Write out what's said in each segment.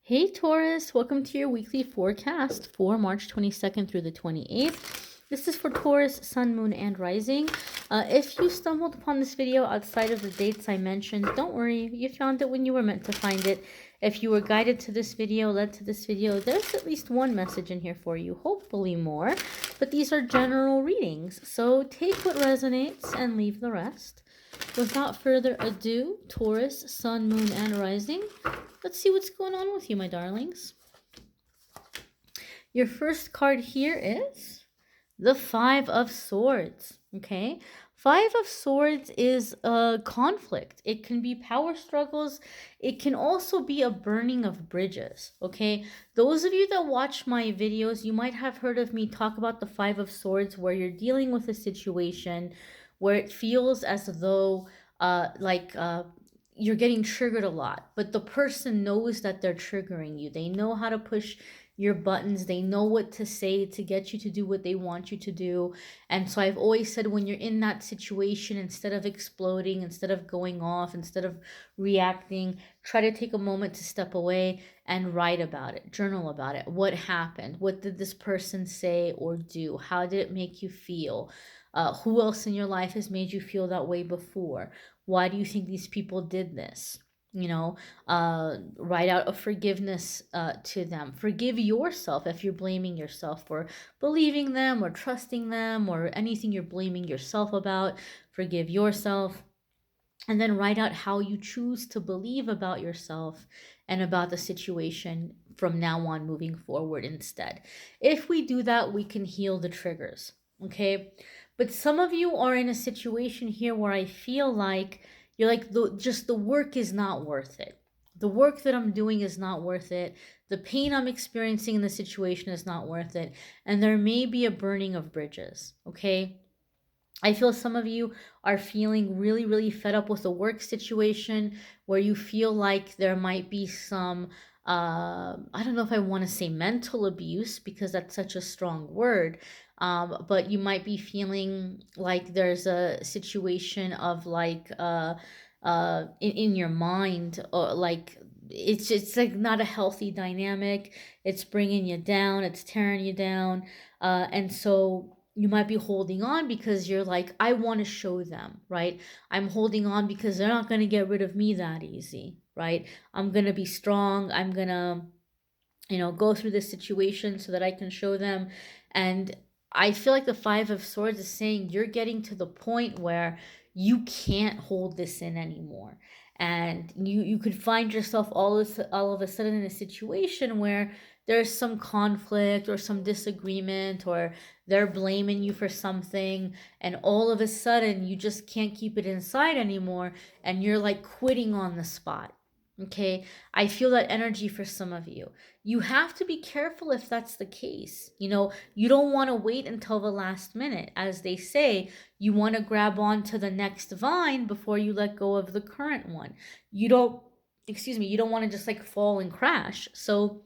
Hey Taurus, welcome to your weekly forecast for March 22nd through the 28th. This is for Taurus, Sun, Moon, and Rising. If you stumbled upon this video outside of the dates I mentioned, don't worry, you found it when you were meant to find it. If you were guided to this video, led to this video, there's at least one message in here for you, hopefully more. But these are general readings, so take what resonates and leave the rest. Without further ado, Taurus, Sun, Moon, and Rising, let's see what's going on with you, my darlings. Your first card here is the Five of Swords, okay? Five of Swords is a conflict. It can be power struggles. It can also be a burning of bridges, okay? Those of you that watch my videos, you might have heard of me talk about the Five of Swords where you're dealing with a situation where it feels as though you're getting triggered a lot, but the person knows that they're triggering you. They know how to push your buttons. They know what to say to get you to do what they want you to do. And so I've always said, when you're in that situation, instead of exploding, instead of going off, instead of reacting, try to take a moment to step away and write about it, journal about it. What happened? What did this person say or do? How did it make you feel? Who else in your life has made you feel that way before? Why do you think these people did this? Write out a forgiveness to them. Forgive yourself if you're blaming yourself for believing them or trusting them or anything you're blaming yourself about. Forgive yourself. And then write out how you choose to believe about yourself and about the situation from now on moving forward instead. If we do that, we can heal the triggers, okay? But some of you are in a situation here where I feel like you're like, the work is not worth it. The work that I'm doing is not worth it. The pain I'm experiencing in the situation is not worth it. And there may be a burning of bridges, okay? I feel some of you are feeling really, really fed up with the work situation where you feel like there might be some, I don't know if I want to say mental abuse because that's such a strong word, but you might be feeling like there's a situation of like, in your mind, or like it's like not a healthy dynamic. It's bringing you down. It's tearing you down, and so you might be holding on because you're like, I want to show them, right? I'm holding on because they're not going to get rid of me that easy, right? I'm going to be strong. I'm going to, go through this situation so that I can show them. And I feel like the Five of Swords is saying you're getting to the point where you can't hold this in anymore. And you could find yourself all of a sudden in a situation where there's some conflict or some disagreement, or they're blaming you for something, and all of a sudden you just can't keep it inside anymore, and you're like quitting on the spot. Okay, I feel that energy for some of you. You have to be careful if that's the case. You don't want to wait until the last minute. As they say, you want to grab on to the next vine before you let go of the current one. You don't, you don't want to just like fall and crash. So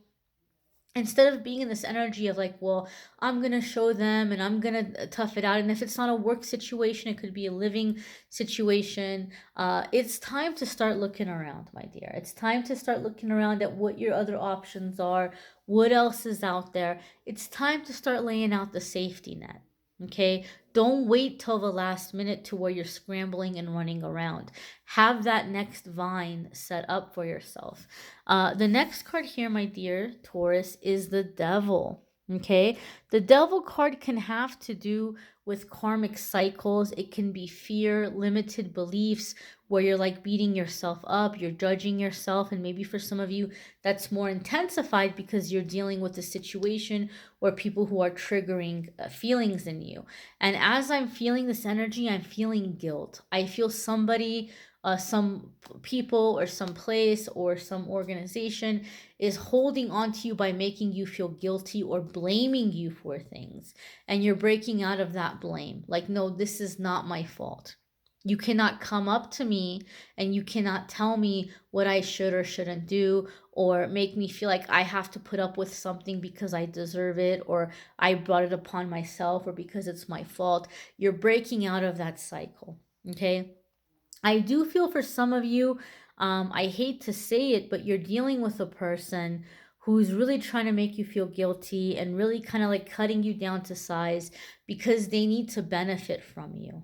instead of being in this energy of like, well, I'm going to show them and I'm going to tough it out. And if it's not a work situation, it could be a living situation. It's time to start looking around, my dear. It's time to start looking around at what your other options are, what else is out there. It's time to start laying out the safety net. Okay, don't wait till the last minute to where you're scrambling and running around. Have that next vine set up for yourself. The next card here, my dear Taurus, is the Devil. Okay, the Devil card can have to do with karmic cycles. It can be fear, limited beliefs, where you're like beating yourself up, you're judging yourself, and maybe for some of you that's more intensified because you're dealing with a situation or people who are triggering feelings in you. And as I'm feeling this energy, I'm feeling guilt. I feel somebody, some people or some place or some organization is holding on to you by making you feel guilty or blaming you for things. And you're breaking out of that blame. Like, no, this is not my fault. You cannot come up to me and you cannot tell me what I should or shouldn't do, or make me feel like I have to put up with something because I deserve it, or I brought it upon myself, or because it's my fault. You're breaking out of that cycle, okay? I do feel for some of you, I hate to say it, but you're dealing with a person who's really trying to make you feel guilty and really kind of like cutting you down to size because they need to benefit from you.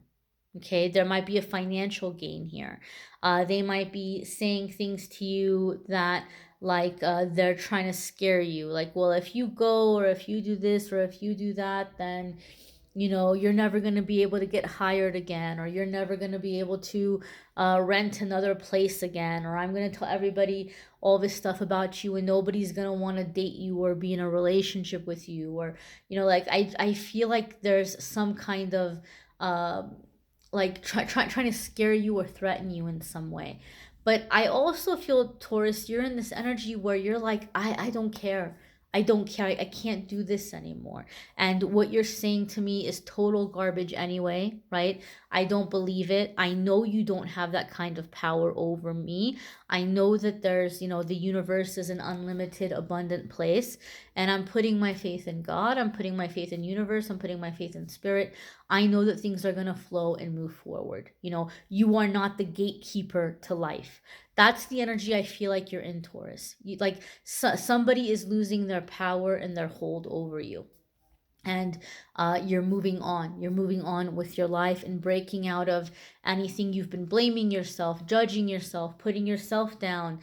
Okay, there might be a financial gain here. They might be saying things to you that, like, they're trying to scare you. Like, well, if you go, or if you do this, or if you do that, then you're never going to be able to get hired again, or you're never going to be able to rent another place again, or I'm going to tell everybody all this stuff about you and nobody's going to want to date you or be in a relationship with you. Or like, I feel like there's some kind of like trying to scare you or threaten you in some way. But I also feel, Taurus, you're in this energy where you're like, I don't care. I don't care. I can't do this anymore. And what you're saying to me is total garbage anyway, right? I don't believe it. I know you don't have that kind of power over me. I know that the universe is an unlimited, abundant place. And I'm putting my faith in God. I'm putting my faith in universe. I'm putting my faith in spirit. I know that things are going to flow and move forward. You are not the gatekeeper to life. That's the energy I feel like you're in, Taurus. Like, somebody is losing their power and their hold over you. And you're moving on. You're moving on with your life and breaking out of anything you've been blaming yourself, judging yourself, putting yourself down,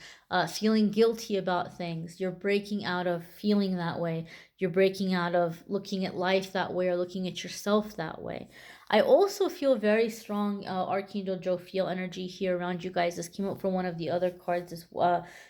feeling guilty about things. You're breaking out of feeling that way. You're breaking out of looking at life that way or looking at yourself that way. I also feel very strong Archangel Jophiel energy here around you guys. This came out for one of the other cards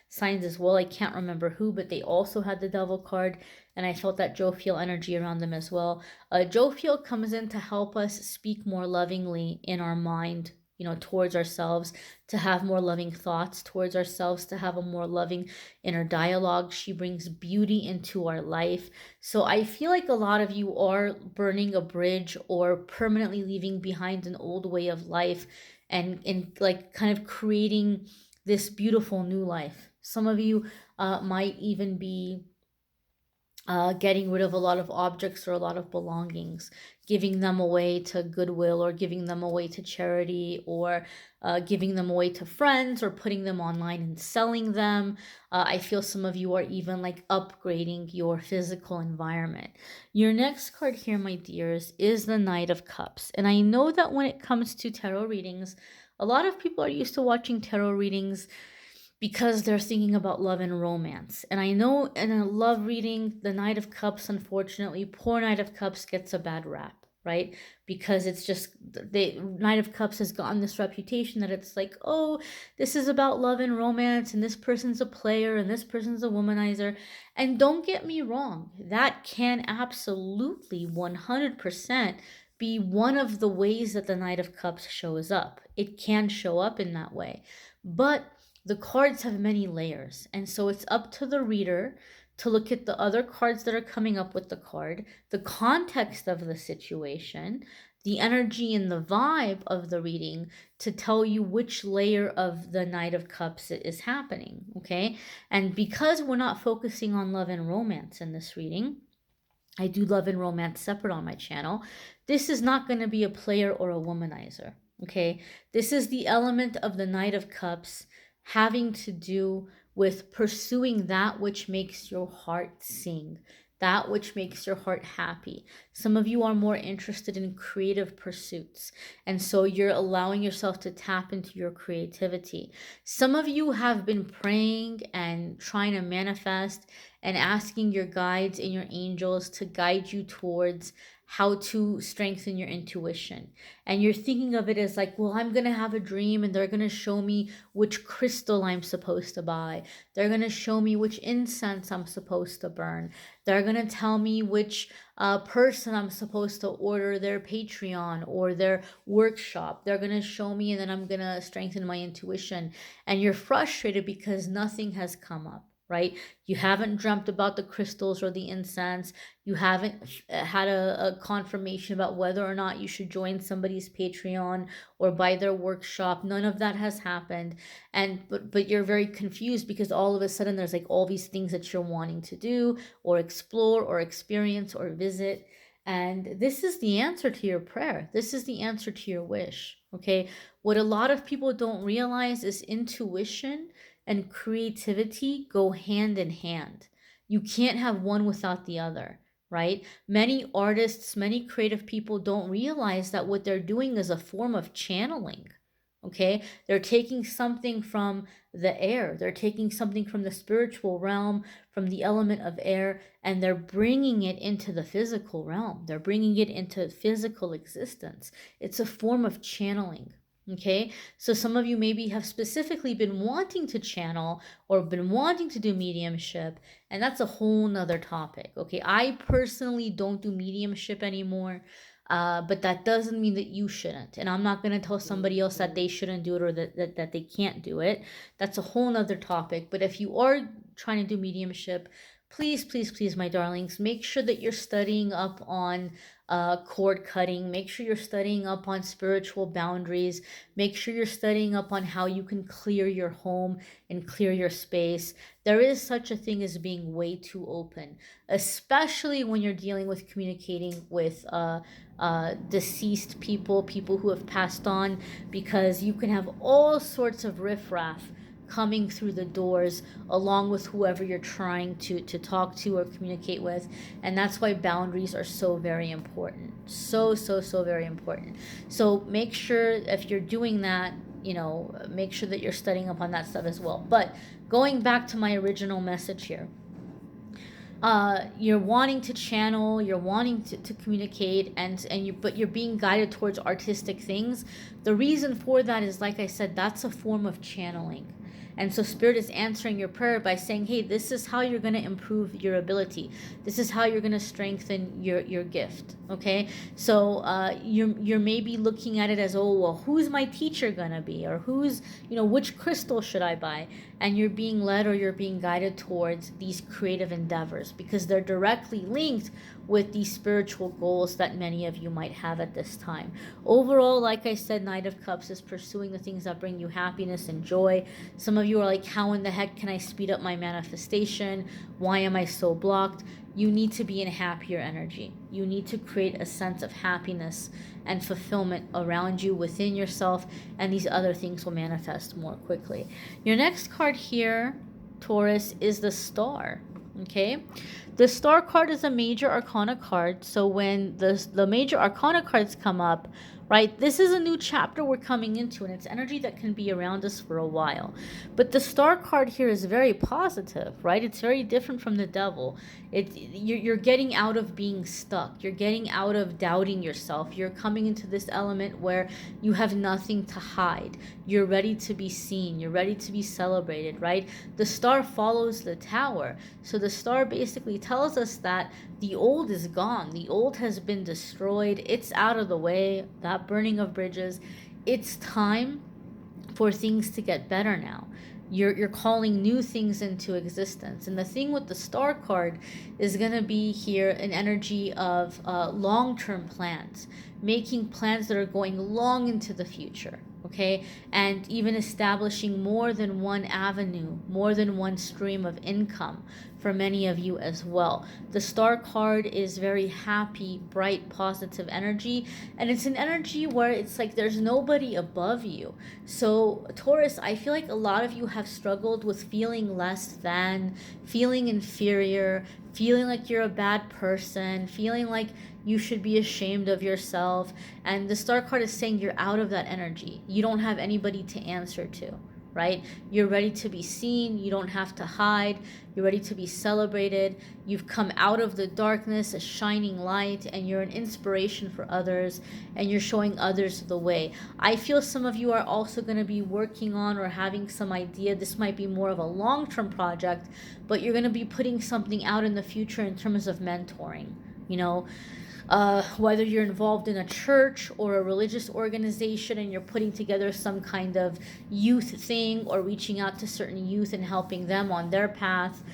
signs as well. I can't remember who, but they also had the Devil card, and I felt that Jophiel energy around them as well. Jophiel comes in to help us speak more lovingly in our mind, towards ourselves, to have more loving thoughts towards ourselves, to have a more loving inner dialogue. She brings beauty into our life. So I feel like a lot of you are burning a bridge or permanently leaving behind an old way of life, and like kind of creating this beautiful new life. Some of you might even be getting rid of a lot of objects or a lot of belongings, giving them away to Goodwill, or giving them away to charity, or giving them away to friends, or putting them online and selling them. I feel some of you are even like upgrading your physical environment. Your next card here, my dears, is the Knight of Cups. And I know that when it comes to tarot readings, a lot of people are used to watching tarot readings because they're thinking about love and romance. And I know in a love reading, the Knight of Cups, unfortunately, poor Knight of Cups gets a bad rap, right? Because it's just, the Knight of Cups has gotten this reputation that it's like, oh, this is about love and romance, and this person's a player, and this person's a womanizer. And don't get me wrong, that can absolutely 100% be one of the ways that the Knight of Cups shows up. It can show up in that way. But the cards have many layers, and so it's up to the reader to look at the other cards that are coming up with the card, the context of the situation, the energy and the vibe of the reading, to tell you which layer of the Knight of Cups is happening, okay? And because we're not focusing on love and romance in this reading, I do love and romance separate on my channel. This is not going to be a player or a womanizer, okay? This is the element of the Knight of Cups having to do with pursuing that which makes your heart sing, that which makes your heart happy. Some of you are more interested in creative pursuits, and so you're allowing yourself to tap into your creativity. Some of you have been praying and trying to manifest and asking your guides and your angels to guide you towards how to strengthen your intuition. And you're thinking of it as like, well, I'm going to have a dream and they're going to show me which crystal I'm supposed to buy. They're going to show me which incense I'm supposed to burn. They're going to tell me which person I'm supposed to order their Patreon or their workshop. They're going to show me, and then I'm going to strengthen my intuition. And you're frustrated because nothing has come up, right? You haven't dreamt about the crystals or the incense. You haven't had a confirmation about whether or not you should join somebody's Patreon or buy their workshop. None of that has happened. But you're very confused because all of a sudden there's like all these things that you're wanting to do or explore or experience or visit. And this is the answer to your prayer. This is the answer to your wish. Okay. What a lot of people don't realize is intuition and creativity go hand in hand. You can't have one without the other, right? Many artists, many creative people don't realize that what they're doing is a form of channeling. Okay. They're taking something from the air, they're taking something from the spiritual realm, from the element of air, and they're bringing it into the physical realm. They're bringing it into physical existence. It's a form of channeling. Okay, so some of you maybe have specifically been wanting to channel or been wanting to do mediumship, and that's a whole nother topic. Okay, I personally don't do mediumship anymore. But that doesn't mean that you shouldn't. And I'm not going to tell somebody else that they shouldn't do it or that they can't do it. That's a whole nother topic. But if you are trying to do mediumship, please, please, please, my darlings, make sure that you're studying up on cord cutting. Make sure you're studying up on spiritual boundaries. Make sure you're studying up on how you can clear your home and clear your space. There is such a thing as being way too open, especially when you're dealing with communicating with deceased people, people who have passed on, because you can have all sorts of riffraff coming through the doors along with whoever you're trying to talk to or communicate with. And that's why boundaries are so very important. So very important. So make sure if you're doing that, make sure that you're studying up on that stuff as well. But going back to my original message here, you're wanting to channel, you're wanting to communicate, but you're being guided towards artistic things. The reason for that is, like I said, that's a form of channeling. And so Spirit is answering your prayer by saying, hey, this is how you're going to improve your ability. This is how you're going to strengthen your gift. Okay. So you're maybe looking at it as, oh, well, who's my teacher going to be? Or which crystal should I buy? And you're being led or you're being guided towards these creative endeavors because they're directly linked with these spiritual goals that many of you might have at this time. Overall, like I said, Knight of Cups is pursuing the things that bring you happiness and joy. Some of you are like, how in the heck can I speed up my manifestation? Why am I so blocked? You need to be in happier energy. You need to create a sense of happiness and fulfillment around you, within yourself, and these other things will manifest more quickly. Your next card here, Taurus, is the Star. Okay, the Star card is a major arcana card. So when the major arcana cards come up, right, this is a new chapter we're coming into, and it's energy that can be around us for a while. But the Star card here is very positive, right? It's very different from the Devil. You're getting out of being stuck. You're getting out of doubting yourself. You're coming into this element where you have nothing to hide. You're ready to be seen. You're ready to be celebrated, right? The Star follows the Tower. So the Star basically tells us that the old is gone. The old has been destroyed. It's out of the way. That burning of bridges. It's time for things to get better now. You're calling new things into existence. And the thing with the Star card is going to be here an energy of long-term plans, making plans that are going long into the future. Okay, and even establishing more than one avenue, more than one stream of income for many of you as well. The Star card is very happy, bright, positive energy, and it's an energy where it's like there's nobody above you. So Taurus, I feel like a lot of you have struggled with feeling less than, feeling inferior, feeling like you're a bad person, feeling like you should be ashamed of yourself. And the Star card is saying you're out of that energy. You don't have anybody to answer to, right? You're ready to be seen. You don't have to hide. You're ready to be celebrated. You've come out of the darkness, a shining light, and you're an inspiration for others, and you're showing others the way. I feel some of you are also going to be working on or having some idea. This might be more of a long-term project, but you're going to be putting something out in the future in terms of mentoring, whether you're involved in a church or a religious organization and you're putting together some kind of youth thing or reaching out to certain youth and helping them on their path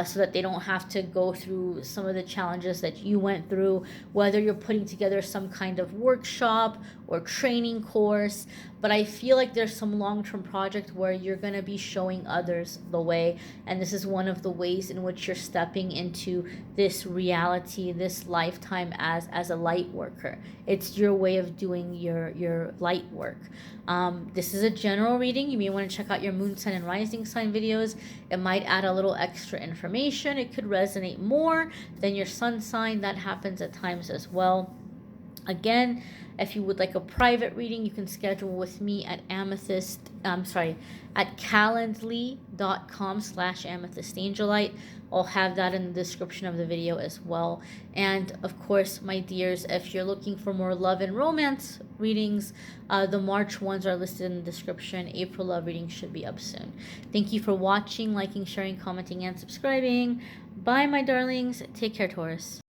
so that they don't have to go through some of the challenges that you went through, whether you're putting together some kind of workshop or training course. but I feel like there's some long-term project where you're going to be showing others the way, and this is one of the ways in which you're stepping into this reality, this lifetime as a light worker. It's your way of doing your light work. This is a general reading. You may want to check out your moon sign and rising sign videos. It might add a little extra information. It could resonate more than your sun sign. That happens at times as well. Again, if you would like a private reading, you can schedule with me at at calendly.com/amethystangelite. I'll have that in the description of the video as well. And of course, my dears, if you're looking for more love and romance readings, the March ones are listed in the description. April love readings should be up soon. Thank you for watching, liking, sharing, commenting, and subscribing. Bye, my darlings. Take care, Taurus.